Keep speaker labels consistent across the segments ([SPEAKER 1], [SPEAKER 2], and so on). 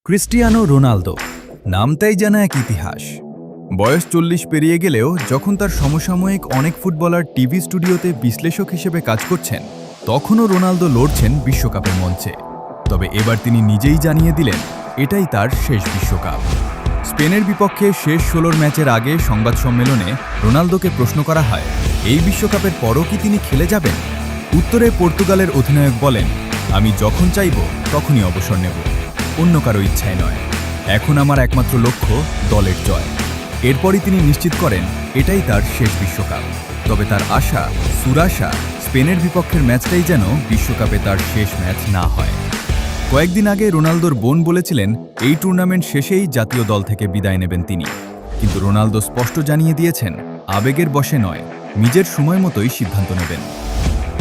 [SPEAKER 1] Cristiano Ronaldo নামটাই যেন এক ইতিহাস। বয়স 40 পেরিয়ে গেলেও যখন তার সমসাময়িক অনেক ফুটবলার টিভি স্টুডিওতে বিশ্লেষক হিসেবে কাজ করছেন, তখনও রোনালদো লড়ছেন বিশ্বকাপের মঞ্চে। তবে এবার তিনি নিজেই জানিয়ে দিলেন এটাই তার শেষ বিশ্বকাপ। স্পেনের বিপক্ষে শেষ 16 ম্যাচের আগে সংবাদ সম্মেলনে রোনালদোকে প্রশ্ন করা হয়, এই বিশ্বকাপের পরও কি তিনি খেলে যাবেন? উত্তরে পর্তুগালের অধিনায়ক বলেন, আমি যখন চাইব তখনই অবসর নেব, অন্য কারো ইচ্ছায় নয়। এখন আমার একমাত্র লক্ষ্য দলের জয়। এরপরই তিনি নিশ্চিত করেন এটাই তার শেষ বিশ্বকাপ। তবে তার আশা, সুরাশা, স্পেনের বিপক্ষের ম্যাচটাই যেন বিশ্বকাপে তার শেষ ম্যাচ না হয়। কয়েকদিন আগে রোনালদোর বোন বলেছিলেন এই টুর্নামেন্ট শেষেই জাতীয় দল থেকে বিদায় নেবেন তিনি। কিন্তু রোনালদো স্পষ্ট জানিয়ে দিয়েছেন আবেগের বশে নয়, নিজের সময় মতোই সিদ্ধান্ত নেবেন।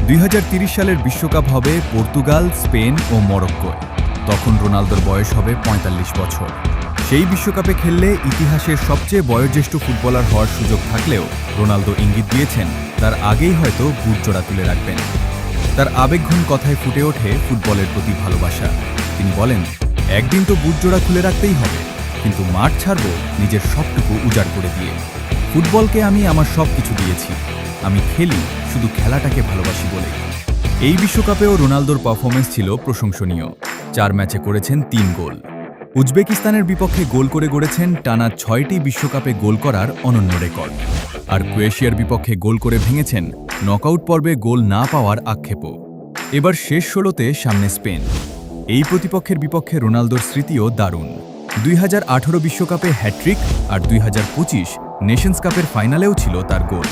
[SPEAKER 1] 2030 সালের বিশ্বকাপ হবে পর্তুগাল, স্পেন ও মরক্কোয়। তখন রোনালদোর বয়স হবে 45 বছর। সেই বিশ্বকাপে খেললে ইতিহাসের সবচেয়ে বয়োজ্যেষ্ঠ ফুটবলার হওয়ার সুযোগ থাকলেও রোনালদো ইঙ্গিত দিয়েছেন তার আগেই হয়তো বুটজোড়া তুলে রাখবেন। তার আবেগঘন কথায় ফুটে ওঠে ফুটবলের প্রতি ভালোবাসা। তিনি বলেন, একদিন তো বুটজোড়া খুলে রাখতেই হবে, কিন্তু মাঠ ছাড়ব নিজের সবটুকু উজাড় করে দিয়ে। ফুটবলকে আমি আমার সব কিছু দিয়েছি, আমি খেলি শুধু খেলাটাকে ভালোবাসি বলে। এই বিশ্বকাপেও রোনালদোর পারফরমেন্স ছিল প্রশংসনীয়। 4 ম্যাচে করেছেন 3 গোল। উজবেকিস্তানের বিপক্ষে গোল করে গড়েছেন টানা 6টি বিশ্বকাপে গোল করার অনন্য রেকর্ড। আর ক্রোয়েশিয়ার বিপক্ষে গোল করে ভেঙেছেন নকআউট পর্বে গোল না পাওয়ার আক্ষেপও। এবার শেষ 16তে সামনে স্পেন। এই প্রতিপক্ষের বিপক্ষে রোনালদোর স্মৃতিও দারুণ। 2018 বিশ্বকাপে হ্যাট্রিক আর 2025 নেশনস কাপের ফাইনালেও ছিল তার গোল।